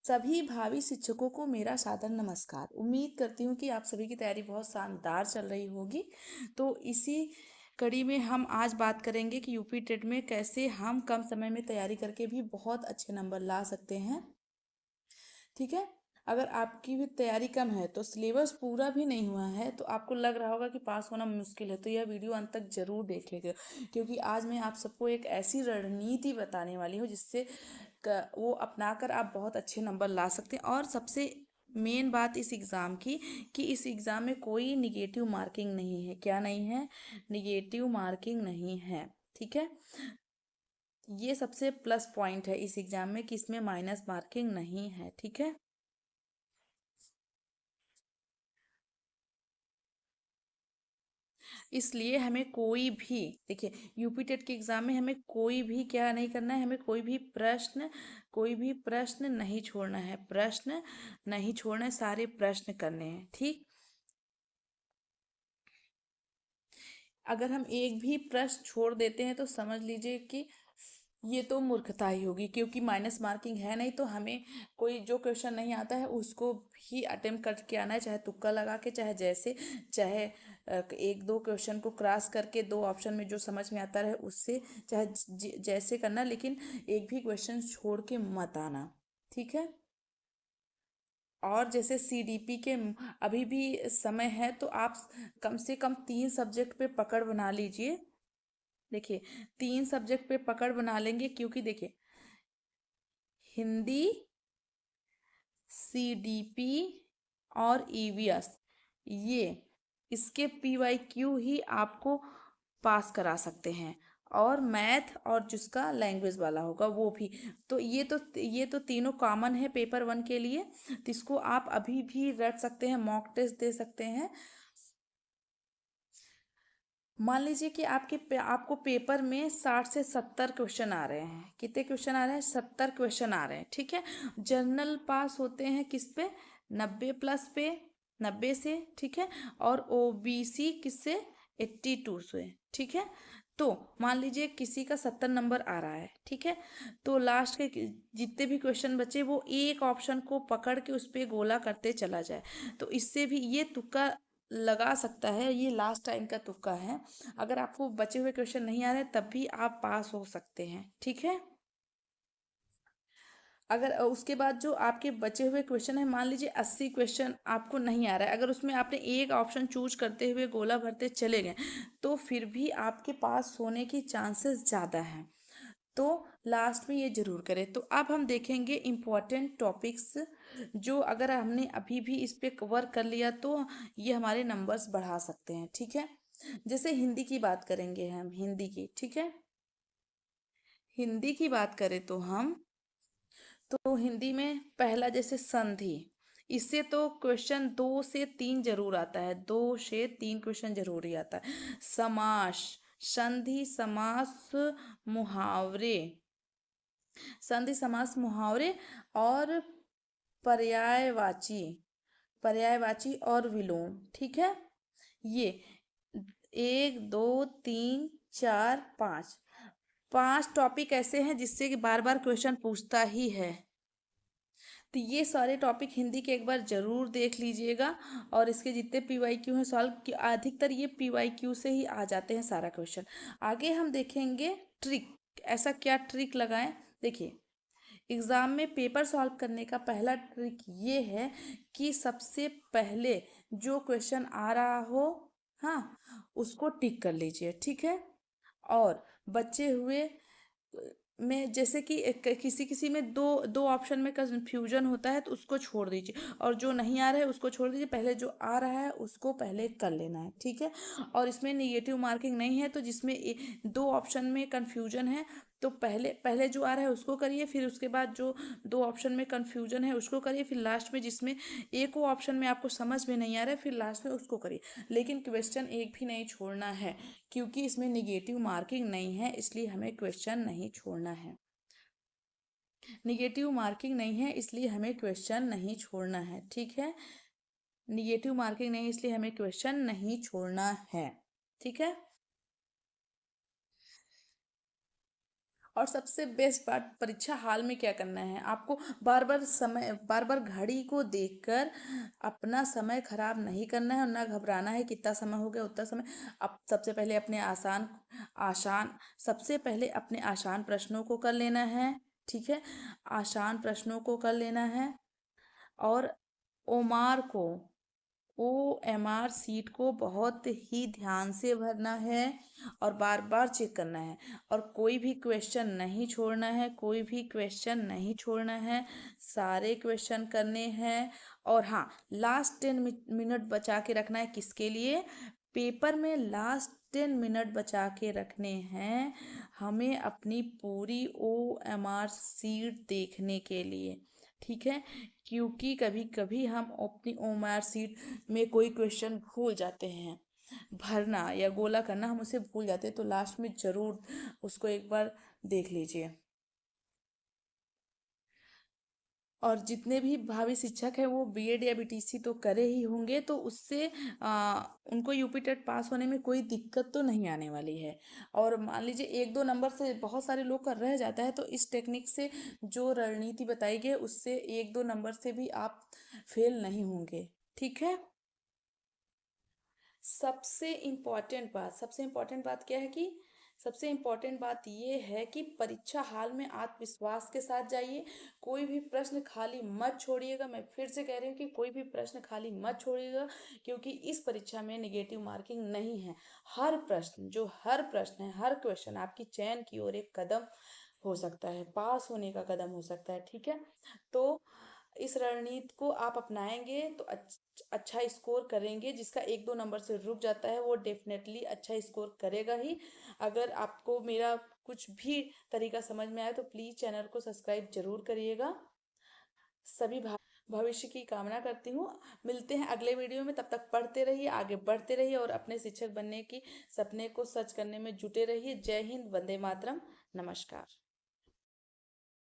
सभी भावी शिक्षकों को मेरा सादर नमस्कार। उम्मीद करती हूँ कि आप सभी की तैयारी बहुत शानदार चल रही होगी। तो इसी कड़ी में हम आज बात करेंगे कि यूपी टेट में कैसे हम कम समय में तैयारी करके भी बहुत अच्छे नंबर ला सकते हैं। ठीक है। अगर आपकी भी तैयारी कम है तो सिलेबस पूरा भी नहीं हुआ है तो आपको लग रहा होगा कि पास होना मुश्किल है, तो यह वीडियो अंत तक जरूर देखेगा, क्योंकि आज मैं आप सबको एक ऐसी रणनीति बताने वाली हूँ जिससे वो अपनाकर आप बहुत अच्छे नंबर ला सकते हैं। और सबसे मेन बात इस एग्ज़ाम की कि इस एग्ज़ाम में कोई निगेटिव मार्किंग नहीं है। क्या नहीं है? निगेटिव मार्किंग नहीं है। ठीक है। ये सबसे प्लस पॉइंट है इस एग्ज़ाम में कि इसमें माइनस मार्किंग नहीं है। ठीक है। इसलिए हमें कोई भी, देखिए, यूपी टेट के एग्ज़ाम में हमें कोई भी क्या नहीं करना है, हमें कोई भी प्रश्न नहीं छोड़ना है। प्रश्न नहीं छोड़ना है, सारे प्रश्न करने हैं। ठीक। अगर हम एक भी प्रश्न छोड़ देते हैं तो समझ लीजिए कि ये तो मूर्खता ही होगी, क्योंकि माइनस मार्किंग है नहीं, तो हमें कोई जो क्वेश्चन नहीं आता है उसको भी अटेम्प्ट करके आना है, चाहे तुक्का लगा के, चाहे जैसे, चाहे एक दो क्वेश्चन को क्रॉस करके दो ऑप्शन में जो समझ में आता रहे उससे, चाहे जैसे करना, लेकिन एक भी क्वेश्चन छोड़ के मत आना। ठीक है। और जैसे सीडीपी के अभी भी समय है, तो आप कम से कम 3 सब्जेक्ट पे पकड़ बना लीजिए। देखिए, 3 सब्जेक्ट पे पकड़ बना लेंगे, क्योंकि देखिए, हिंदी, सीडीपी और ईवीएस, ये इसके पीवाईक्यू ही आपको पास करा सकते हैं। और मैथ और जिसका लैंग्वेज वाला होगा वो भी। तो ये तो तीनों कॉमन है पेपर 1 के लिए, तो इसको आप अभी भी रट सकते हैं, मॉक टेस्ट दे सकते हैं। मान लीजिए कि आपको पेपर में 60 से 70 क्वेश्चन आ रहे हैं। कितने क्वेश्चन आ रहे हैं? 70 क्वेश्चन आ रहे हैं। ठीक है। जनरल पास होते हैं किस पे? 90+ पे, 90 से। ठीक है। और ओबीसी किससे? 82 से। ठीक है। तो मान लीजिए किसी का 70 नंबर आ रहा है। ठीक है। तो लास्ट के जितने भी क्वेश्चन बचे वो एक ऑप्शन को पकड़ के उस पर गोला करते चला जाए। तो इससे भी ये तुक्का लगा सकता है, ये लास्ट टाइम का तुक्का है। अगर आपको बचे हुए क्वेश्चन नहीं आ रहे तब भी आप पास हो सकते हैं। ठीक है। अगर उसके बाद जो आपके बचे हुए क्वेश्चन है, मान लीजिए 80 क्वेश्चन आपको नहीं आ रहा है, अगर उसमें आपने एक ऑप्शन चूज करते हुए गोला भरते चले गए तो फिर भी आपके पास होने की चांसेस ज़्यादा हैं। तो लास्ट में ये जरूर करें। तो अब हम देखेंगे इम्पोर्टेंट टॉपिक्स, जो अगर हमने अभी भी इस पे कवर कर लिया तो ये हमारे नंबर्स बढ़ा सकते हैं। ठीक है। जैसे हिंदी की बात करेंगे हम, हिंदी की। ठीक है। हिंदी की बात करें तो हम, तो हिंदी में पहला जैसे संधि, इससे तो क्वेश्चन 2 से 3 जरूर आता है, 2 से 3 क्वेश्चन जरूर ही आता है। समास, संधि, समास, मुहावरे, संधि, समास, मुहावरे और पर्यायवाची, पर्यायवाची और विलोम। ठीक है। ये 1 2 3 4 5, 5 टॉपिक ऐसे हैं जिससे कि बार बार क्वेश्चन पूछता ही है। तो ये सारे टॉपिक हिंदी के एक बार जरूर देख लीजिएगा। और इसके जितने पीवाईक्यू हैं सॉल्व कि अधिकतर ये पीवाईक्यू से ही आ जाते हैं सारा क्वेश्चन। आगे हम देखेंगे ट्रिक, ऐसा क्या ट्रिक लगाएं। देखिए, एग्ज़ाम में पेपर सॉल्व करने का पहला ट्रिक ये है कि सबसे पहले जो क्वेश्चन आ रहा हो, हाँ, उसको टिक कर लीजिए। ठीक है। और बचे हुए में जैसे कि किसी किसी में दो दो ऑप्शन में कंफ्यूजन होता है तो उसको छोड़ दीजिए, और जो नहीं आ रहा है उसको छोड़ दीजिए, पहले जो आ रहा है उसको पहले कर लेना है। ठीक है। और इसमें निगेटिव मार्किंग नहीं है, तो जिसमें दो ऑप्शन में कंफ्यूजन है तो पहले पहले जो आ रहा है उसको करिए, फिर उसके बाद जो दो ऑप्शन में कंफ्यूजन है उसको करिए, फिर लास्ट में जिसमें एक वो ऑप्शन में आपको समझ में नहीं आ रहा है फिर लास्ट में उसको करिए। लेकिन क्वेश्चन एक भी नहीं छोड़ना है, क्योंकि इसमें निगेटिव मार्किंग नहीं है, इसलिए हमें क्वेश्चन नहीं छोड़ना है। निगेटिव मार्किंग नहीं है इसलिए हमें क्वेश्चन नहीं छोड़ना है। ठीक है। निगेटिव मार्किंग नहीं इसलिए हमें क्वेश्चन नहीं छोड़ना है। ठीक है। और सबसे बेस्ट पार्ट, परीक्षा हाल में क्या करना है आपको, बार बार घड़ी को देखकर अपना समय खराब नहीं करना है और ना घबराना है कितना समय हो गया उतना समय। अब सबसे पहले अपने आसान आसान सबसे पहले अपने आसान प्रश्नों को कर लेना है। ठीक है, आसान प्रश्नों को कर लेना है। और ओमार को OMR सीट को बहुत ही ध्यान से भरना है और बार बार चेक करना है। और कोई भी क्वेश्चन नहीं छोड़ना है, कोई भी क्वेश्चन नहीं छोड़ना है, सारे क्वेश्चन करने हैं। और हाँ, लास्ट 10 मिनट बचा के रखना है, किसके लिए, पेपर में लास्ट 10 मिनट बचा के रखने हैं हमें अपनी पूरी OMR सीट देखने के लिए। ठीक है, क्योंकि कभी कभी हम अपनी OMR सीट में कोई क्वेश्चन भूल जाते हैं भरना या गोला करना, हम उसे भूल जाते हैं, तो लास्ट में ज़रूर उसको एक बार देख लीजिए। और जितने भी भावी शिक्षक हैं वो B.Ed या BTC तो करे ही होंगे, तो उससे उनको यूपी टेट पास होने में कोई दिक्कत तो नहीं आने वाली है। और मान लीजिए 1-2 नंबर से बहुत सारे लोग का रह जाता है, तो इस टेक्निक से जो रणनीति बताई गई है उससे 1-2 नंबर से भी आप फेल नहीं होंगे। ठीक है, सबसे इम्पोर्टेंट बात क्या है कि सबसे इम्पोर्टेंट बात ये है कि परीक्षा हाल में आत्मविश्वास के साथ जाइए। कोई भी प्रश्न खाली मत छोड़िएगा, मैं फिर से कह रही हूँ कि कोई भी प्रश्न खाली मत छोड़िएगा, क्योंकि इस परीक्षा में नेगेटिव मार्किंग नहीं है। हर प्रश्न है, हर क्वेश्चन आपकी चयन की ओर एक कदम हो सकता है, पास होने का कदम हो सकता है। ठीक है, तो इस रणनीति को आप अपनाएंगे तो अच्छा स्कोर करेंगे। जिसका 1-2 नंबर से रुक जाता है वो डेफिनेटली अच्छा स्कोर करेगा ही। अगर आपको मेरा कुछ भी तरीका समझ में आए तो प्लीज़ चैनल को सब्सक्राइब जरूर करिएगा। सभी भविष्य की कामना करती हूँ। मिलते हैं अगले वीडियो में, तब तक पढ़ते रहिए, आगे बढ़ते रहिए और अपने शिक्षक बनने की सपने को सच करने में जुटे रहिए। जय हिंद, वंदे मातरम, नमस्कार।